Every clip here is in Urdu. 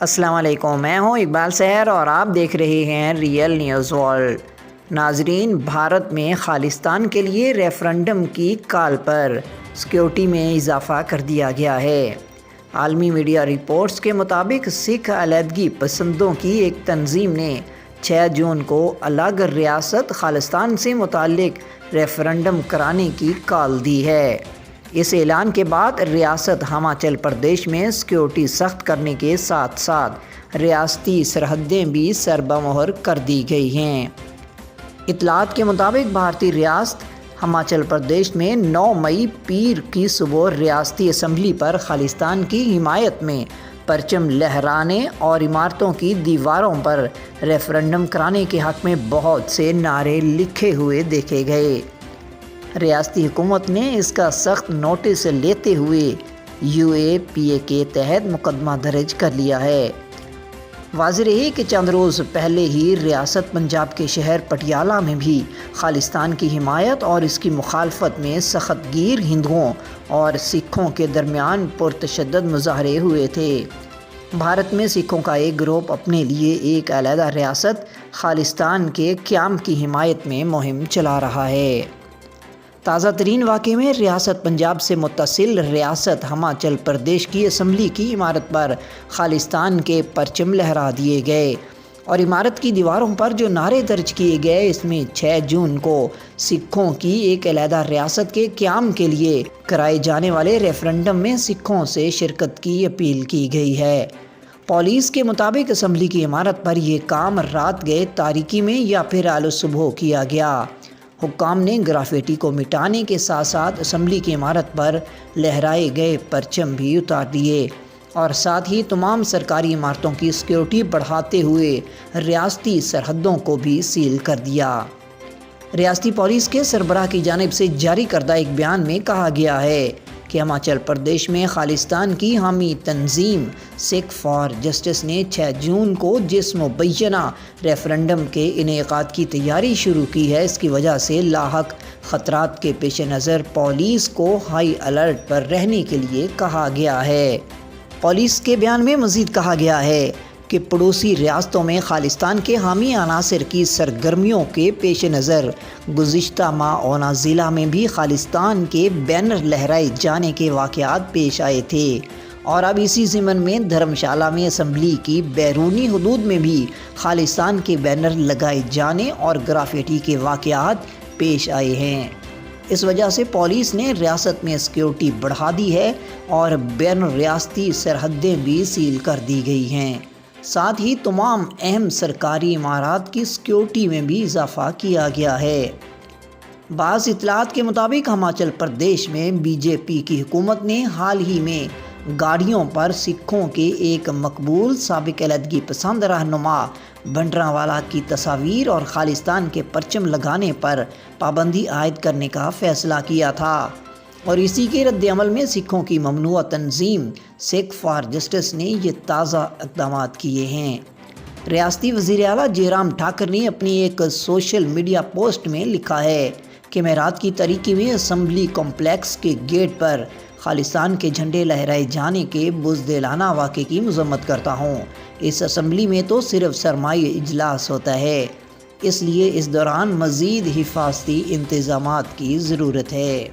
السلام علیکم، میں ہوں اقبال سحر اور آپ دیکھ رہے ہیں ریئل نیوز ورلڈ۔ ناظرین، بھارت میں خالصتان کے لیے ریفرنڈم کی کال پر سیکیورٹی میں اضافہ کر دیا گیا ہے۔ عالمی میڈیا رپورٹس کے مطابق سکھ علیحدگی پسندوں کی ایک تنظیم نے 6 جون کو الگ ریاست خالصتان سے متعلق ریفرنڈم کرانے کی کال دی ہے۔ اس اعلان کے بعد ریاست ہماچل پردیش میں سیکیورٹی سخت کرنے کے ساتھ ساتھ ریاستی سرحدیں بھی سربمہر کر دی گئی ہیں۔ اطلاعات کے مطابق بھارتی ریاست ہماچل پردیش میں 9 مئی پیر کی صبح ریاستی اسمبلی پر خالصتان کی حمایت میں پرچم لہرانے اور عمارتوں کی دیواروں پر ریفرنڈم کرانے کے حق میں بہت سے نعرے لکھے ہوئے دیکھے گئے۔ ریاستی حکومت نے اس کا سخت نوٹس لیتے ہوئے UAPA کے تحت مقدمہ درج کر لیا ہے۔ واضح رہے کہ چند روز پہلے ہی ریاست پنجاب کے شہر پٹیالہ میں بھی خالصتان کی حمایت اور اس کی مخالفت میں سخت گیر ہندوؤں اور سکھوں کے درمیان پرتشدد مظاہرے ہوئے تھے۔ بھارت میں سکھوں کا ایک گروپ اپنے لیے ایک علیحدہ ریاست خالصتان کے قیام کی حمایت میں مہم چلا رہا ہے۔ تازہ ترین واقعے میں ریاست پنجاب سے متصل ریاست ہماچل پردیش کی اسمبلی کی عمارت پر خالصتان کے پرچم لہرا دیے گئے اور عمارت کی دیواروں پر جو نعرے درج کیے گئے، اس میں 6 جون کو سکھوں کی ایک علیحدہ ریاست کے قیام کے لیے کرائے جانے والے ریفرنڈم میں سکھوں سے شرکت کی اپیل کی گئی ہے۔ پولیس کے مطابق اسمبلی کی عمارت پر یہ کام رات گئے تاریکی میں یا پھر آل صبح کیا گیا۔ حکام نے گرافیٹی کو مٹانے کے ساتھ ساتھ اسمبلی کی عمارت پر لہرائے گئے پرچم بھی اتار دیے اور ساتھ ہی تمام سرکاری عمارتوں کی سیکیورٹی بڑھاتے ہوئے ریاستی سرحدوں کو بھی سیل کر دیا۔ ریاستی پولیس کے سربراہ کی جانب سے جاری کردہ ایک بیان میں کہا گیا ہے کہ ہماچل پردیش میں خالصتان کی حامی تنظیم سکھ فار جسٹس نے 6 جون کو جس مبینہ ریفرنڈم کے انعقاد کی تیاری شروع کی ہے، اس کی وجہ سے لاحق خطرات کے پیش نظر پولیس کو ہائی الرٹ پر رہنے کے لیے کہا گیا ہے۔ پولیس کے بیان میں مزید کہا گیا ہے کہ پڑوسی ریاستوں میں خالصتان کے حامی عناصر کی سرگرمیوں کے پیش نظر گزشتہ ماہ اونا ضلع میں بھی خالصتان کے بینر لہرائے جانے کے واقعات پیش آئے تھے اور اب اسی ضمن میں دھرمشالہ میں اسمبلی کی بیرونی حدود میں بھی خالصتان کے بینر لگائے جانے اور گرافیٹی کے واقعات پیش آئے ہیں۔ اس وجہ سے پولیس نے ریاست میں سیکیورٹی بڑھا دی ہے اور بین ریاستی سرحدیں بھی سیل کر دی گئی ہیں۔ ساتھ ہی تمام اہم سرکاری عمارات کی سیکیورٹی میں بھی اضافہ کیا گیا ہے۔ بعض اطلاعات کے مطابق ہماچل پردیش میں BJP کی حکومت نے حال ہی میں گاڑیوں پر سکھوں کے ایک مقبول سابق علیحدگی پسند رہنما بھنڈراوالا کی تصاویر اور خالصتان کے پرچم لگانے پر پابندی عائد کرنے کا فیصلہ کیا تھا اور اسی کے رد عمل میں سکھوں کی ممنوعہ تنظیم سکھ فار جسٹس نے یہ تازہ اقدامات کیے ہیں۔ ریاستی وزیر اعلیٰ جے رام ٹھاکر نے اپنی ایک سوشل میڈیا پوسٹ میں لکھا ہے کہ میں رات کی تاریکی میں اسمبلی کمپلیکس کے گیٹ پر خالصتان کے جھنڈے لہرائے جانے کے بزدلانہ واقعے کی مذمت کرتا ہوں۔ اس اسمبلی میں تو صرف سرمائی اجلاس ہوتا ہے، اس لیے اس دوران مزید حفاظتی انتظامات کی ضرورت ہے۔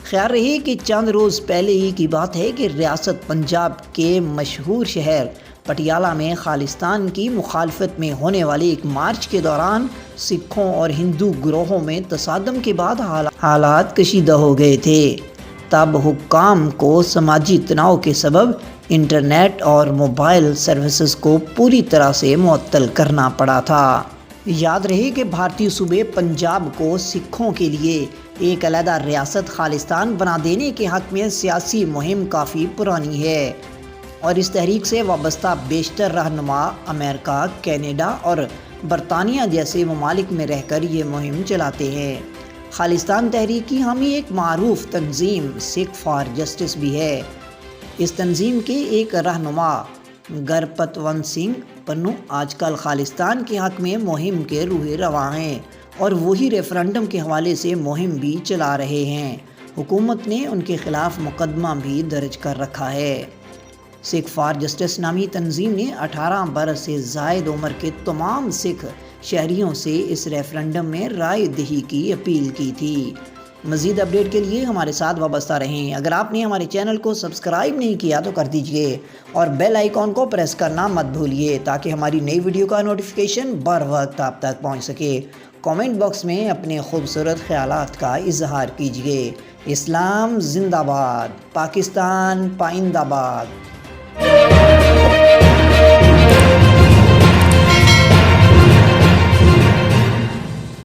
خیال رہے کہ چند روز پہلے ہی کی بات ہے کہ ریاست پنجاب کے مشہور شہر پٹیالہ میں خالصتان کی مخالفت میں ہونے والے ایک مارچ کے دوران سکھوں اور ہندو گروہوں میں تصادم کے بعد حالات کشیدہ ہو گئے تھے۔ تب حکام کو سماجی تناؤ کے سبب انٹرنیٹ اور موبائل سروسز کو پوری طرح سے معطل کرنا پڑا تھا۔ یاد رہے کہ بھارتی صوبے پنجاب کو سکھوں کے لیے ایک علیحدہ ریاست خالصتان بنا دینے کے حق میں سیاسی مہم کافی پرانی ہے اور اس تحریک سے وابستہ بیشتر رہنما امریکہ، کینیڈا اور برطانیہ جیسے ممالک میں رہ کر یہ مہم چلاتے ہیں۔ خالصتان تحریک کی حامی ایک معروف تنظیم سکھ فار جسٹس بھی ہے۔ اس تنظیم کے ایک رہنما گرپتون سنگھ پنو آج کل خالصتان کے حق میں مہم کے روح رواں ہیں اور وہی ریفرنڈم کے حوالے سے مہم بھی چلا رہے ہیں۔ حکومت نے ان کے خلاف مقدمہ بھی درج کر رکھا ہے۔ سکھ فار جسٹس نامی تنظیم نے 18 برس سے زائد عمر کے تمام سکھ شہریوں سے اس ریفرنڈم میں رائے دہی کی اپیل کی تھی۔ مزید اپڈیٹ کے لیے ہمارے ساتھ وابستہ رہیں۔ اگر آپ نے ہمارے چینل کو سبسکرائب نہیں کیا تو کر دیجئے اور بیل آئیکن کو پریس کرنا مت بھولیے تاکہ ہماری نئی ویڈیو کا نوٹیفیکیشن بر وقت آپ تک پہنچ سکے۔ کامنٹ باکس میں اپنے خوبصورت خیالات کا اظہار کیجئے۔ اسلام زندہ باد، پاکستان پائندہ باد۔